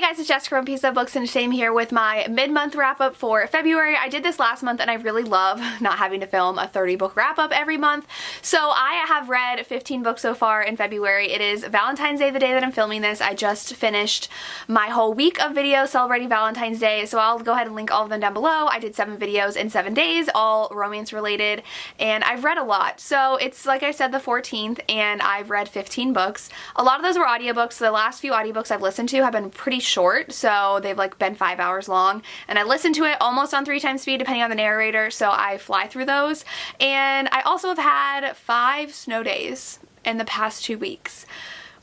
guys, it's Jessica from Piece of Books and Shame here with my mid-month wrap-up for February. I did this last month and I really love not having to film a 30-book wrap-up every month. So I have read 15 books so far in February. It is Valentine's Day the day that I'm filming this. I just finished my whole week of videos celebrating Valentine's Day, so I'll go ahead and link all of them down below. I did 7 videos in 7 days, all romance related, and I've read a lot. So it's, like I said, the 14th and I've read 15 books. A lot of those were audiobooks. The last few audiobooks I've listened to have been pretty short, so they've like been 5 hours long, and I listened to it almost on 3 times speed depending on the narrator, so I fly through those. And I also have had 5 snow days in the past 2 weeks.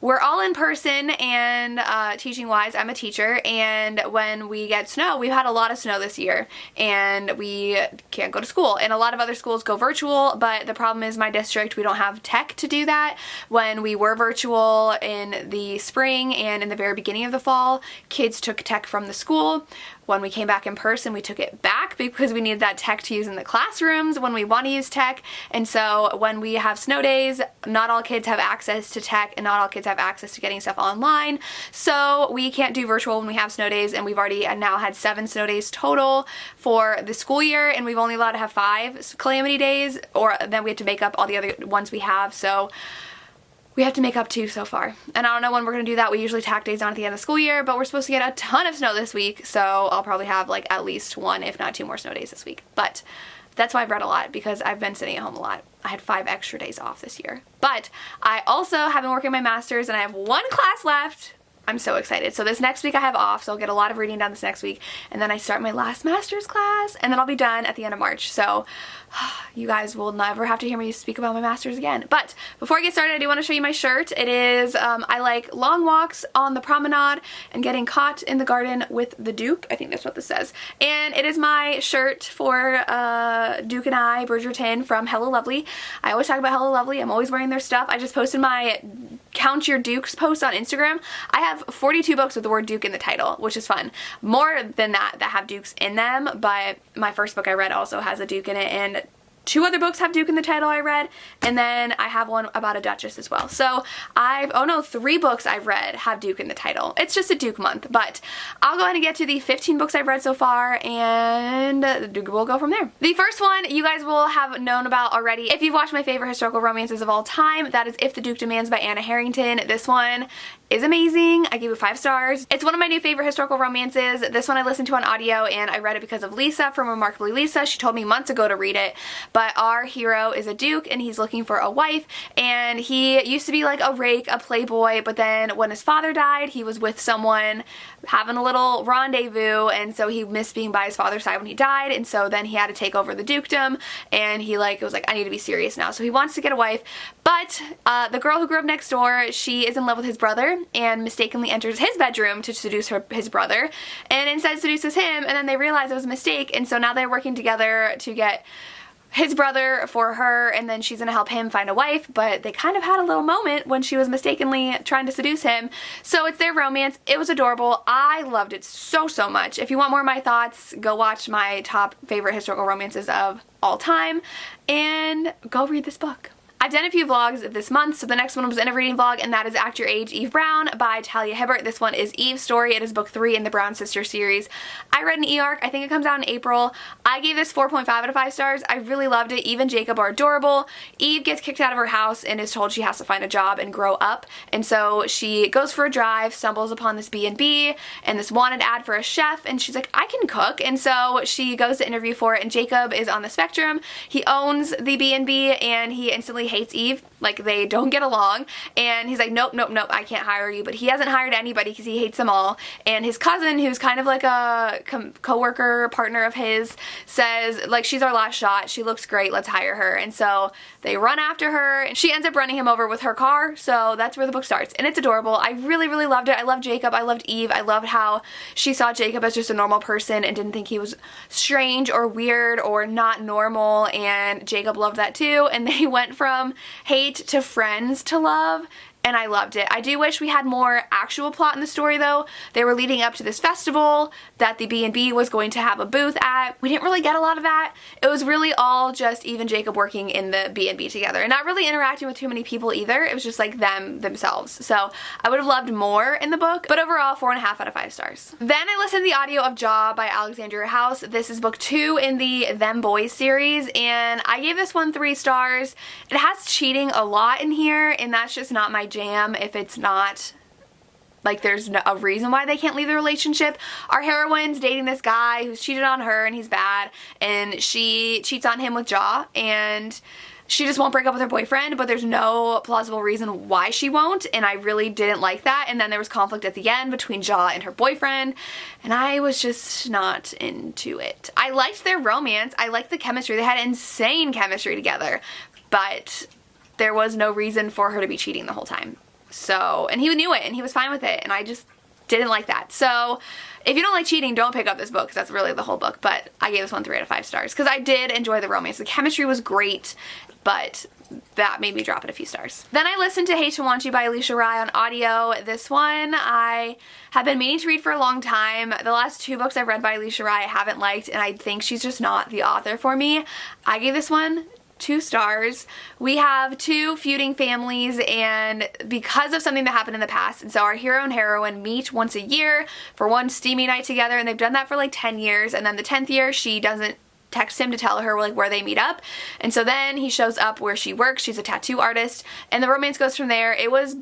We're all in person, and teaching wise, I'm a teacher, and when we get snow, we've had a lot of snow this year, and we can't go to school, and a lot of other schools go virtual, but the problem is my district, we don't have tech to do that. When we were virtual in the spring and in the very beginning of the fall, kids took tech from the school. When we came back in person, we took it back because we needed that tech to use in the classrooms when we want to use tech. And so when we have snow days, not all kids have access to tech and not all kids have access to getting stuff online. So we can't do virtual when we have snow days, and we've already now had 7 snow days total for the school year, and we've only allowed to have 5 calamity days, or then we have to make up all the other ones we have. So we have to make up 2 so far. And I don't know when we're going to do that. We usually tack days on at the end of the school year, but we're supposed to get a ton of snow this week, so I'll probably have like at least 1, if not 2 more snow days this week. But that's why I've read a lot, because I've been sitting at home a lot. I had 5 extra days off this year. But I also have been working my master's, and I have 1 class left. I'm so excited. So this next week I have off, so I'll get a lot of reading done this next week, and then I start my last master's class, and then I'll be done at the end of March. So you guys will never have to hear me speak about my master's again. But before I get started, I do want to show you my shirt. It is, I like long walks on the promenade and getting caught in the garden with the Duke. I think that's what this says. And it is my shirt for Duke and I, Bridgerton, from Hello Lovely. I always talk about Hello Lovely. I'm always wearing their stuff. I just posted my Count Your Dukes post on Instagram. I have 42 books with the word Duke in the title, which is fun. More than that have Dukes in them, but my first book I read also has a Duke in it, and 2 other books have Duke in the title I read, and then I have one about a Duchess as well. So 3 books I've read have Duke in the title. It's just a Duke month, but I'll go ahead and get to the 15 books I've read so far, and we'll go from there. The first one you guys will have known about already if you've watched my favorite historical romances of all time. That is If the Duke Demands by Anna Harrington. This one is amazing. I gave it 5 stars. It's one of my new favorite historical romances. This one I listened to on audio, and I read it because of Lisa from Remarkably Lisa. She told me months ago to read it. But our hero is a duke, and he's looking for a wife, and he used to be like a rake, a playboy, but then when his father died, he was with someone having a little rendezvous, and so he missed being by his father's side when he died, and so then he had to take over the dukedom, and he was like, I need to be serious now. So he wants to get a wife, but the girl who grew up next door, she is in love with his brother and mistakenly enters his bedroom to seduce his brother, and instead seduces him, and then they realize it was a mistake, and so now they're working together to get his brother for her, and then she's gonna help him find a wife, but they kind of had a little moment when she was mistakenly trying to seduce him. So it's their romance. It was adorable. I loved it so much. If you want more of my thoughts, go watch my top favorite historical romances of all time, and go read this book. I've done a few vlogs this month, so the next one was in a reading vlog, and that is Act Your Age, Eve Brown by Talia Hibbert. This one is Eve's story. It is book 3 in the Brown Sisters series. I read an e-arc. I think it comes out in April. I gave this 4.5 out of 5 stars. I really loved it. Eve and Jacob are adorable. Eve gets kicked out of her house and is told she has to find a job and grow up, and so she goes for a drive, stumbles upon this B&B and this wanted ad for a chef, and she's like, I can cook, and so she goes to interview for it, and Jacob is on the spectrum. He owns the B&B, and he instantly hates Eve. Like, they don't get along, and he's like, nope, I can't hire you. But he hasn't hired anybody because he hates them all. And his cousin, who's kind of like a co-worker partner of his, says, like, she's our last shot, she looks great, let's hire her. And so they run after her, and she ends up running him over with her car. So that's where the book starts, and it's adorable. I really loved it. I loved Jacob, I loved Eve. I loved how she saw Jacob as just a normal person and didn't think he was strange or weird or not normal, and Jacob loved that too. And they went from hate to friends to love, and I loved it. I do wish we had more actual plot in the story though. They were leading up to this festival that the B&B was going to have a booth at. We didn't really get a lot of that. It was really all just Eve and Jacob working in the B&B together and not really interacting with too many people either. It was just like them themselves. So I would have loved more in the book, but overall 4.5 out of 5 stars. Then I listened to the audio of Jaw by Alexandria House. This is book 2 in the Them Boys series, and I gave this one 3 stars. It has cheating a lot in here, and that's just not my jam if it's not like there's a reason why they can't leave the relationship. Our heroine's dating this guy who's cheated on her and he's bad, and she cheats on him with Jaw, and she just won't break up with her boyfriend, but there's no plausible reason why she won't, and I really didn't like that. And then there was conflict at the end between Jaw and her boyfriend, and I was just not into it. I liked their romance. I liked the chemistry. They had insane chemistry together, but there was no reason for her to be cheating the whole time. So, and he knew it, and he was fine with it, and I just didn't like that. So if you don't like cheating, don't pick up this book, because that's really the whole book. But I gave this one 3 out of 5 stars because I did enjoy the romance. The chemistry was great, but that made me drop it a few stars. Then I listened to Hate to Want You by Alicia Rai on audio. This one I have been meaning to read for a long time. The last 2 books I've read by Alicia Rai I haven't liked, and I think she's just not the author for me. I gave this one 2 stars. We have 2 feuding families, and because of something that happened in the past, and so our hero and heroine meet once a year for one steamy night together, and they've done that for like 10 years, and then the 10th year she doesn't text him to tell her like where they meet up, and so then he shows up where she works. She's a tattoo artist, and the romance goes from there. It was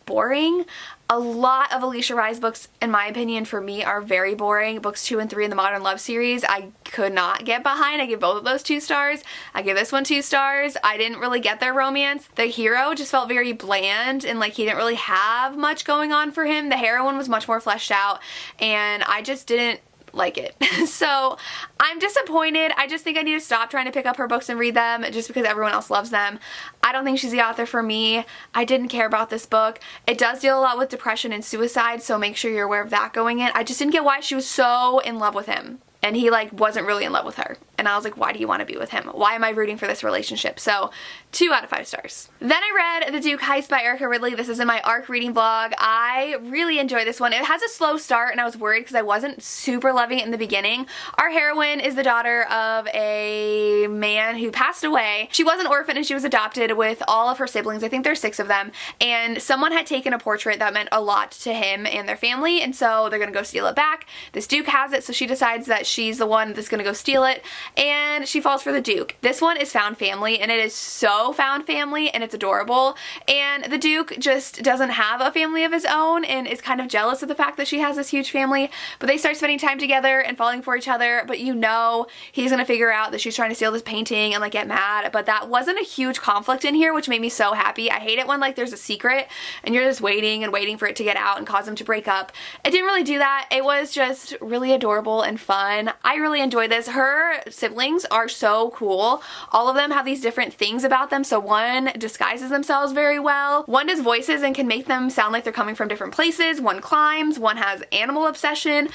boring. A lot of Alicia Rai's books, in my opinion, for me, are very boring. Books 2 and 3 in the Modern Love series, I could not get behind. I give both of those 2 stars. I give this one 2 stars. I didn't really get their romance. The hero just felt very bland, and like he didn't really have much going on for him. The heroine was much more fleshed out, and I just didn't like it. So I'm disappointed. I just think I need to stop trying to pick up her books and read them just because everyone else loves them. I don't think she's the author for me. I didn't care about this book. It does deal a lot with depression and suicide, so make sure you're aware of that going in. I just didn't get why she was so in love with him, and he like wasn't really in love with her. And I was like, why do you want to be with him? Why am I rooting for this relationship? So 2 out of 5 stars. Then I read The Duke Heist by Erica Ridley. This is in my ARC reading vlog. I really enjoyed this one. It has a slow start, and I was worried because I wasn't super loving it in the beginning. Our heroine is the daughter of a man who passed away. She was an orphan and she was adopted with all of her siblings. I think there's 6 of them. And someone had taken a portrait that meant a lot to him and their family, and so they're gonna go steal it back. This Duke has it, so she decides that she's the one that's gonna go steal it, and she falls for the Duke. This one is found family, and it is so found family, and it's adorable. And the Duke just doesn't have a family of his own and is kind of jealous of the fact that she has this huge family, but they start spending time together and falling for each other. But you know he's gonna figure out that she's trying to steal this painting and like get mad, but that wasn't a huge conflict in here, which made me so happy. I hate it when like there's a secret and you're just waiting and waiting for it to get out and cause them to break up. It didn't really do that. It was just really adorable and fun. I really enjoyed this. Her siblings are so cool. All of them have these different things about them. So one disguises themselves very well. One does voices and can make them sound like they're coming from different places. One climbs. One has animal obsession.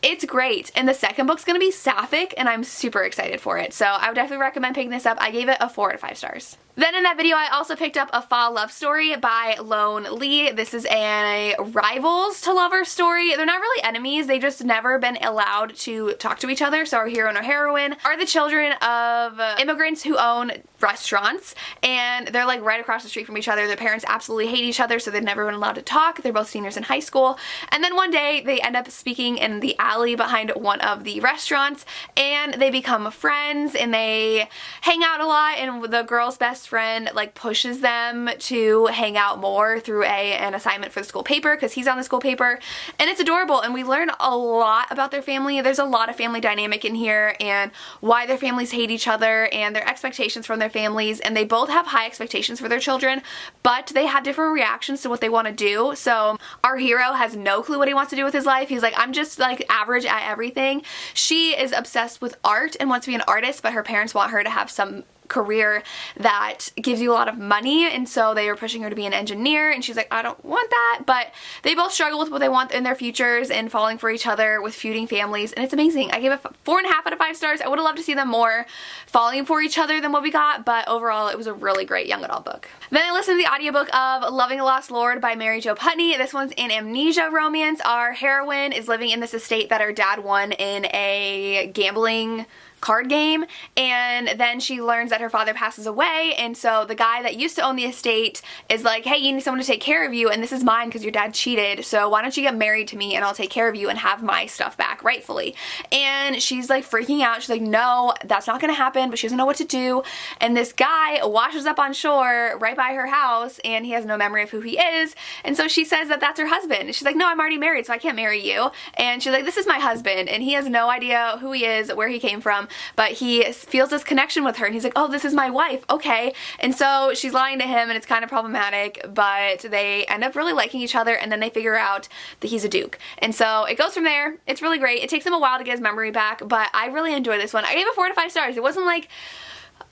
It's great. And the second book's gonna be sapphic, and I'm super excited for it. So I would definitely recommend picking this up. I gave it a 4 out of 5 stars. Then in that video, I also picked up A Fall Love Story by Lone Lee. This is a rivals to lover story. They're not really enemies. They've just never been allowed to talk to each other. So our hero and our heroine are the children of immigrants who own restaurants, and they're like right across the street from each other. Their parents absolutely hate each other, so they've never been allowed to talk. They're both seniors in high school. And then one day they end up speaking in the alley behind one of the restaurants, and they become friends, and they hang out a lot, and the girl's best friend like pushes them to hang out more through an assignment for the school paper because he's on the school paper, and it's adorable. And we learn a lot about their family. There's a lot of family dynamic in here and why their families hate each other and their expectations from their families, and they both have high expectations for their children, but they have different reactions to what they want to do. So our hero has no clue what he wants to do with his life. He's like, I'm just like average at everything. She is obsessed with art and wants to be an artist, but her parents want her to have some career that gives you a lot of money, and so they were pushing her to be an engineer, and she's like, I don't want that. But they both struggle with what they want in their futures and falling for each other with feuding families, and it's amazing. I gave it 4.5 out of 5 stars. I would have loved to see them more falling for each other than what we got, but overall it was a really great young adult book. Then I listened to the audiobook of Loving a Lost Lord by Mary Jo Putney. This one's an amnesia romance. Our heroine is living in this estate that her dad won in a gambling card game, and then she learns that her father passes away, and so the guy that used to own the estate is like, hey, you need someone to take care of you, and this is mine because your dad cheated, so why don't you get married to me and I'll take care of you and have my stuff back rightfully. And she's like freaking out. She's like, no, that's not gonna happen, but she doesn't know what to do. And this guy washes up on shore right by her house, and he has no memory of who he is, and so she says that that's her husband. And she's like, no, I'm already married, so I can't marry you. And she's like, this is my husband, and he has no idea who he is, where he came from, but he feels this connection with her, and he's like, oh, this is my wife, okay. And so she's lying to him, and it's kind of problematic, but they end up really liking each other, and then they figure out that he's a duke. And so it goes from there. It's really great. It takes him a while to get his memory back, but I really enjoyed this one. I gave it 4 out of 5 stars. It wasn't like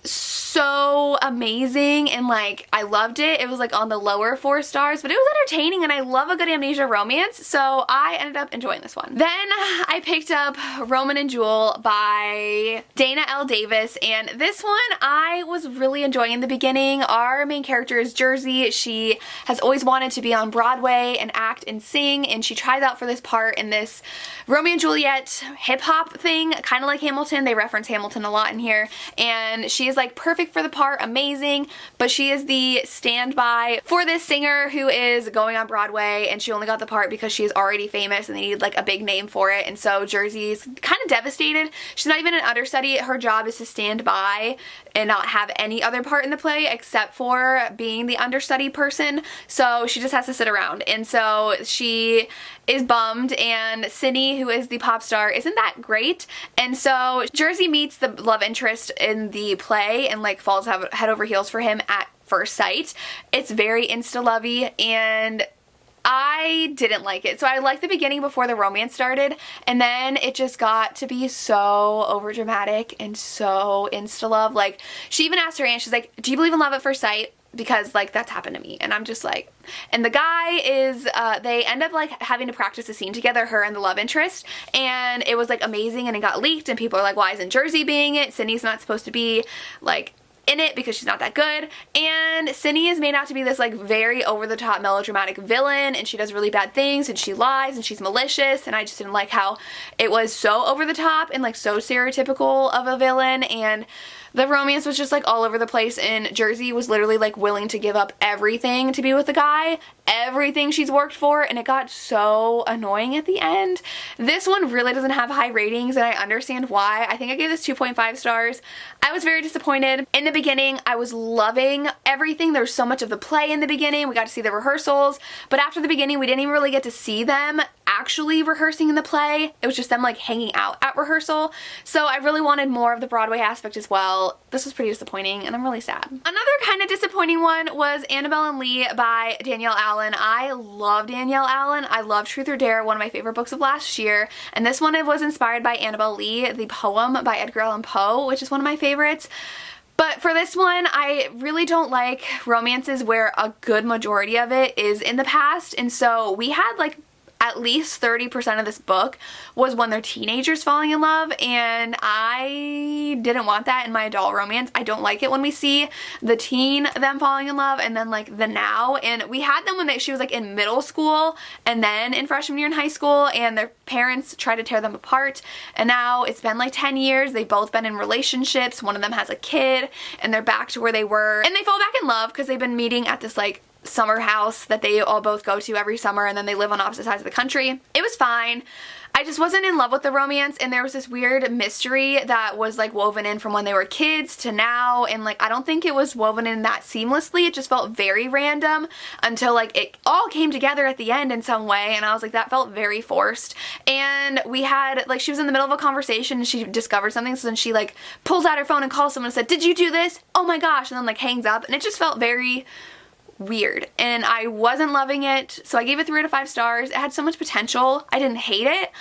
so amazing and like I loved it. It was like on the lower 4 stars, but it was entertaining, and I love a good amnesia romance, so I ended up enjoying this one. Then I picked up Roman and Jewel by Dana L. Davis, and this one I was really enjoying in the beginning. Our main character is Jersey. She has always wanted to be on Broadway and act and sing, and she tries out for this part in this Romeo and Juliet hip-hop thing, kind of like Hamilton. They reference Hamilton a lot in here, and she is like perfect for the part, amazing, but she is the standby for this singer who is going on Broadway, and she only got the part because she is already famous and they need like a big name for it. And so Jersey's kind of devastated. She's not even an understudy. Her job is to stand by and not have any other part in the play except for being the understudy person, so she just has to sit around. And so she is bummed, and Cindy, who is the pop star, isn't that great. And so Jersey meets the love interest in the play and like falls head over heels for him at first sight. It's very insta-lovey, and I didn't like it. So I liked the beginning before the romance started, and then it just got to be so overdramatic and so insta-love. Like, she even asked her aunt, she's like, do you believe in love at first sight? Because like that's happened to me. And I'm just like, and the guy is they end up like having to practice a scene together, her and the love interest, and it was like amazing, and it got leaked, and people are like, why isn't Jersey being it? Sydney's not supposed to be like in it because she's not that good. And Sydney is made out to be this like very over-the-top melodramatic villain, and she does really bad things, and she lies, and she's malicious, and I just didn't like how it was so over-the-top and like so stereotypical of a villain. And the romance was just like all over the place, and Jersey was literally like willing to give up everything to be with the guy, everything she's worked for, and it got so annoying at the end. This one really doesn't have high ratings, and I understand why. I think I gave this 2.5 stars. I was very disappointed. In the beginning, I was loving everything. There was so much of the play in the beginning. We got to see the rehearsals, but after the beginning, we didn't even really get to see them actually rehearsing in the play. It was just them like hanging out at rehearsal. So I really wanted more of the Broadway aspect as well. This was pretty disappointing, and I'm really sad. Another kind of disappointing one was Annabelle and Lee by Danielle Allen. I love Danielle Allen. I love Truth or Dare, one of my favorite books of last year, and this one was inspired by Annabelle Lee, the poem by Edgar Allan Poe, which is one of my favorites. But for this one, I really don't like romances where a good majority of it is in the past, and so we had like at least 30% of this book was when they're teenagers falling in love, and I didn't want that in my adult romance. I don't like it when we see the teen them falling in love and then like the now. And we had them when she was like in middle school and then in freshman year in high school, and their parents tried to tear them apart, and now it's been like 10 years. They've both been in relationships. One of them has a kid, and they're back to where they were, and they fall back in love because they've been meeting at this like summer house that they all both go to every summer, and then they live on opposite sides of the country. It was fine. I just wasn't in love with the romance, and there was this weird mystery that was like woven in from when they were kids to now, and like I don't think it was woven in that seamlessly. It just felt very random until like it all came together at the end in some way, and I was like, that felt very forced. And we had like, she was in the middle of a conversation and she discovered something, so then she like pulls out her phone and calls someone and said, did you do this? Oh my gosh, and then like hangs up, and it just felt very weird, and I wasn't loving it, so I gave it 3 out of 5 stars. It had so much potential. I didn't hate it,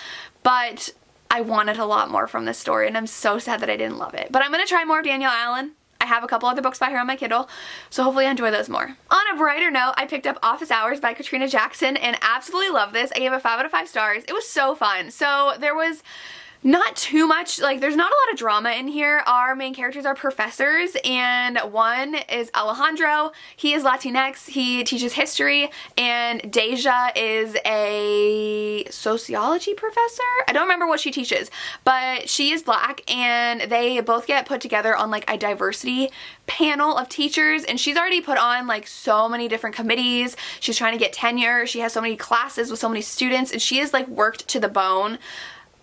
but I wanted a lot more from this story, and I'm so sad that I didn't love it. But I'm gonna try more of Danielle Allen. I have a couple other books by her on my Kindle, so hopefully I enjoy those more. On a brighter note, I picked up Office Hours by Katrina Jackson and absolutely love this. I gave it 5 out of 5 stars. It was so fun. So there was not too much, like there's not a lot of drama in here. Our main characters are professors, and one is Alejandro. He is Latinx, he teaches history, and Deja is a sociology professor? I don't remember what she teaches, but she is black, and they both get put together on like a diversity panel of teachers, and she's already put on like so many different committees. She's trying to get tenure. She has so many classes with so many students, and she is like worked to the bone.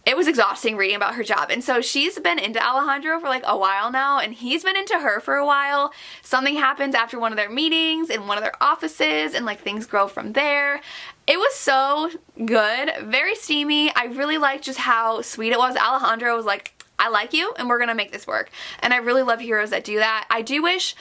It was exhausting reading about her job. And so she's been into Alejandro for like a while now, and he's been into her for a while. Something happens after one of their meetings in one of their offices, and like things grow from there. It was so good, very steamy. I really liked just how sweet it was. Alejandro was like, I like you and we're gonna make this work. And I really love heroes that do that. I do wish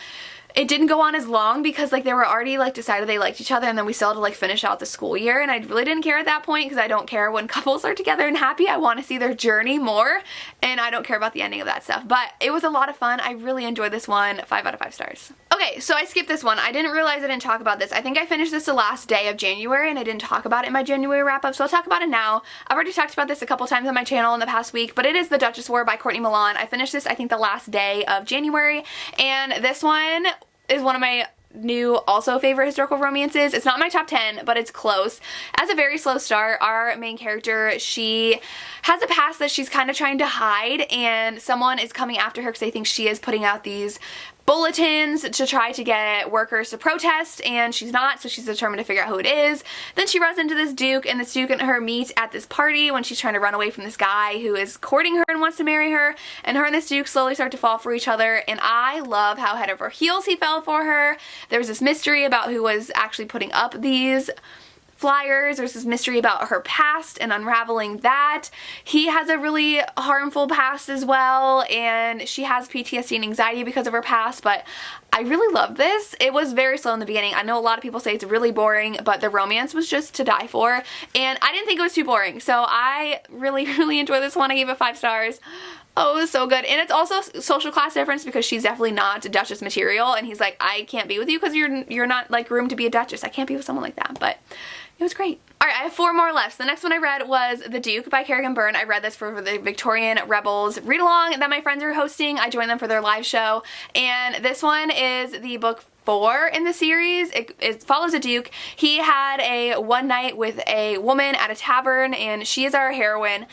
it didn't go on as long, because like they were already like decided they liked each other, and then we still had to like finish out the school year, and I really didn't care at that point, because I don't care when couples are together and happy. I want to see their journey more, and I don't care about the ending of that stuff. But it was a lot of fun. I really enjoyed this one. 5 out of 5 stars. Okay, so I skipped this one. I didn't realize I didn't talk about this. I think I finished this the last day of January, and I didn't talk about it in my January wrap up, so I'll talk about it now. I've already talked about this a couple times on my channel in the past week, but it is The Duchess War by Courtney Milan. I finished this I think the last day of January, and this one is one of my new also favorite historical romances. It's not my top 10, but it's close. As a very slow start, our main character, she has a past that she's kind of trying to hide, and someone is coming after her because they think she is putting out these bulletins to try to get workers to protest, and she's not, so she's determined to figure out who it is. Then she runs into this Duke, and this Duke and her meet at this party when she's trying to run away from this guy who is courting her and wants to marry her, and her and this Duke slowly start to fall for each other, and I love how head over heels he fell for her. There was this mystery about who was actually putting up these flyers. There's this mystery about her past and unraveling that. He has a really harmful past as well, and she has PTSD and anxiety because of her past, but I really love this. It was very slow in the beginning. I know a lot of people say it's really boring, but the romance was just to die for, and I didn't think it was too boring, so I really enjoyed this one. I gave it 5 stars. Oh, it was so good. And it's also social class difference, because she's definitely not Duchess material, and he's like, I can't be with you because you're not like groomed to be a Duchess. I can't be with someone like that, but it was great. Alright, I have 4 more left. So the next one I read was The Duke by Kerrigan Byrne. I read this for the Victorian Rebels read-along that my friends are hosting. I joined them for their live show, and this one is the book 4 in the series. It follows a Duke. He had a one night with a woman at a tavern, and she is our heroine.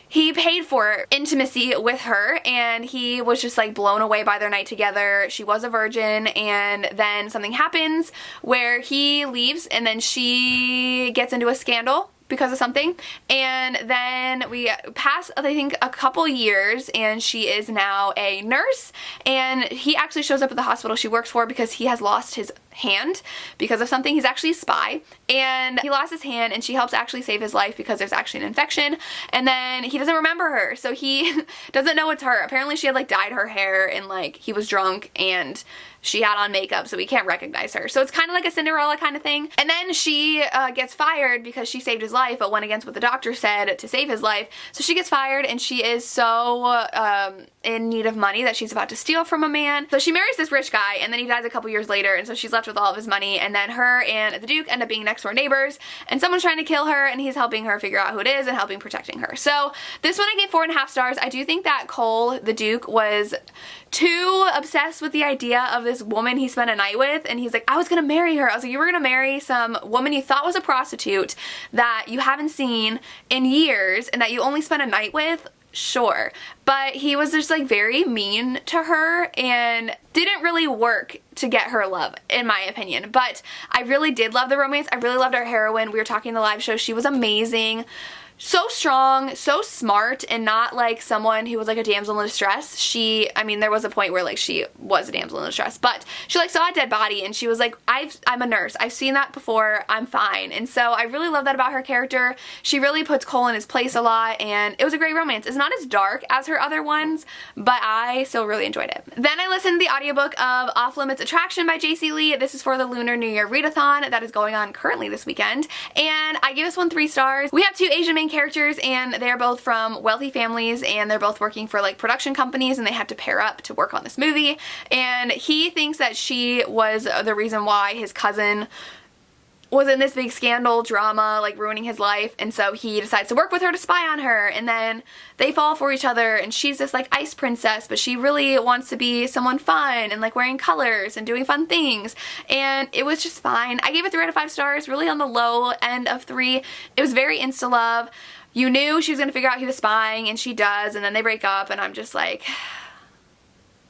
He paid for intimacy with her, and he was just like blown away by their night together. She was a virgin, and then something happens where he leaves, and then she gets into a scandal because of something, and then we pass, I think, a couple years, and she is now a nurse, and he actually shows up at the hospital she works for because he has lost his hand because of something. He's actually a spy, and he lost his hand, and she helps actually save his life because there's actually an infection, and then he doesn't remember her, so he doesn't know it's her. Apparently she had like dyed her hair, and like he was drunk, and she had on makeup, so we can't recognize her. So it's kind of like a Cinderella kind of thing. And then she gets fired because she saved his life, but went against what the doctor said to save his life. So she gets fired, and she is so in need of money that she's about to steal from a man. So she marries this rich guy, and then he dies a couple years later, and so she's left with all of his money, and then her and the Duke end up being next door neighbors, and someone's trying to kill her, and he's helping her figure out who it is and helping protecting her. So this one I gave 4.5 stars. I do think that Cole, the Duke, was too obsessed with the idea of this woman he spent a night with, and he's like, I was gonna marry her. I was like, you were gonna marry some woman you thought was a prostitute that you haven't seen in years and that you only spent a night with? Sure. But he was just like very mean to her and didn't really work to get her love, in my opinion. But I really did love the romance. I really loved our heroine. We were talking in the live show. She was amazing. So strong, so smart, and not like someone who was like a damsel in distress. I mean, there was a point where like she was a damsel in distress, but she like saw a dead body, and she was like, I'm a nurse. I've seen that before. I'm fine. And so I really love that about her character. She really puts Cole in his place a lot, and it was a great romance. It's not as dark as her other ones, but I still really enjoyed it. Then I listened to the audiobook of Off Limits Attraction by J.C. Lee. This is for the Lunar New Year readathon that is going on currently this weekend, and I gave this one 3 stars. We have 2 Asian main characters, and they're both from wealthy families, and they're both working for like production companies, and they had to pair up to work on this movie. And he thinks that she was the reason why his cousin was in this big scandal drama, like ruining his life, and so he decides to work with her to spy on her, and then they fall for each other, and she's this like ice princess, but she really wants to be someone fun and like wearing colors and doing fun things, and it was just fine. I gave it 3 out of 5 stars, really on the low end of 3. It was very insta-love. You knew she was gonna figure out he was spying, and she does, and then they break up, and I'm just like,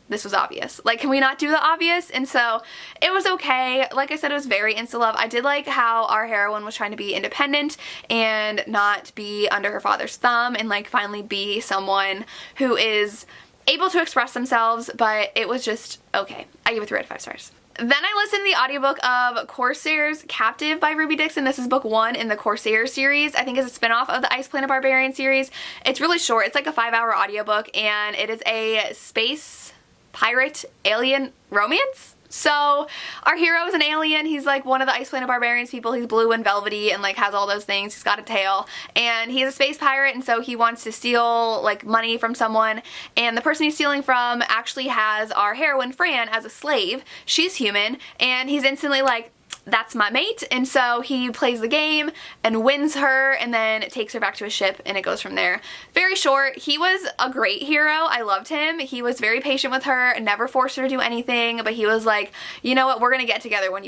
this was obvious. Like, can we not do the obvious? And so it was okay. Like I said, it was very insta-love. I did like how our heroine was trying to be independent and not be under her father's thumb, and like finally be someone who is able to express themselves, but it was just okay. I gave it 3 out of 5 stars. Then I listened to the audiobook of Corsairs Captive by Ruby Dixon. This is book 1 in the Corsairs series. I think it's a spinoff of the Ice Planet Barbarian series. It's really short. It's like a 5-hour audiobook, and it is a space pirate alien romance. So our hero is an alien. He's like one of the Ice Planet Barbarians people. He's blue and velvety and like has all those things. He's got a tail, and he's a space pirate, and so he wants to steal like money from someone, and the person he's stealing from actually has our heroine Fran as a slave. She's human, and he's instantly like, that's my mate, and so he plays the game and wins her, and then takes her back to his ship, and it goes from there. Very short. He was a great hero. I loved him. He was very patient with her and never forced her to do anything, but he was like, you know what, we're gonna get together when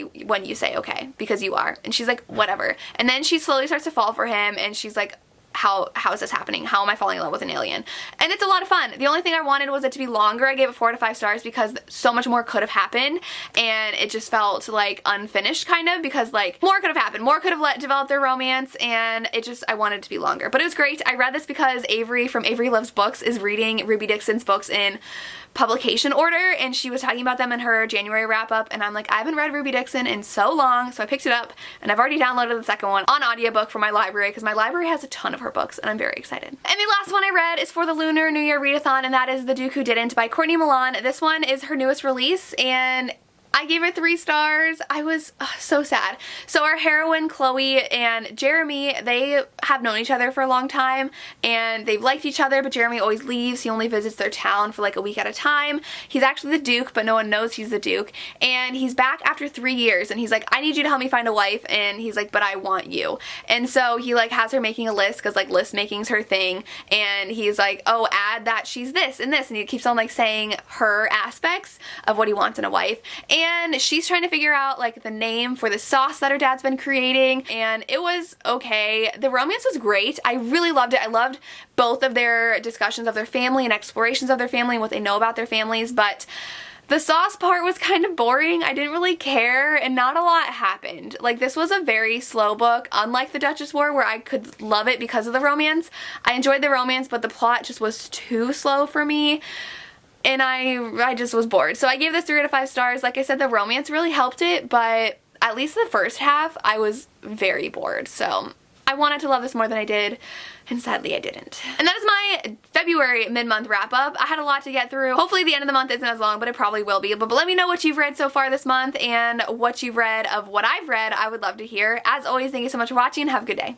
you say okay, because you are. And she's like, whatever. And then she slowly starts to fall for him, and she's like, how is this happening? How am I falling in love with an alien? And it's a lot of fun. The only thing I wanted was it to be longer. I gave it 4 out of 5 stars because so much more could have happened, and it just felt like unfinished kind of, because like more could have happened. More could have developed their romance, and it just, I wanted it to be longer. But it was great. I read this because Avery from Avery Loves Books is reading Ruby Dixon's books in publication order, and she was talking about them in her January wrap-up, and I'm like, I haven't read Ruby Dixon in so long, so I picked it up, and I've already downloaded the second one on audiobook from my library, because my library has a ton of her books, and I'm very excited. And the last one I read is for the Lunar New Year readathon, and that is The Dooku Didn by Courtney Milan. This one is her newest release, and I gave it 3 stars. I was so sad. So our heroine Chloe and Jeremy, they have known each other for a long time, and they've liked each other, but Jeremy always leaves. He only visits their town for like a week at a time. He's actually the Duke, but no one knows he's the Duke, and he's back after 3 years, and he's like, I need you to help me find a wife, and he's like, but I want you. And so he like has her making a list, because like list making's her thing, and he's like, oh, add that she's this and this, and he keeps on like saying her aspects of what he wants in a wife. And she's trying to figure out like the name for the sauce that her dad's been creating, and it was okay. The romance was great. I really loved it. I loved both of their discussions of their family and explorations of their family and what they know about their families, but the sauce part was kind of boring. I didn't really care, and not a lot happened. Like, this was a very slow book, unlike the Duchess War, where I could love it because of the romance. I enjoyed the romance, but the plot just was too slow for me, and I just was bored. So I gave this 3 out of 5 stars. Like I said, the romance really helped it, but at least the first half, I was very bored. So I wanted to love this more than I did, and sadly I didn't. And that is my February mid-month wrap-up. I had a lot to get through. Hopefully the end of the month isn't as long, but it probably will be. But let me know what you've read so far this month, and what you've read of what I've read. I would love to hear. As always, thank you so much for watching, and have a good day.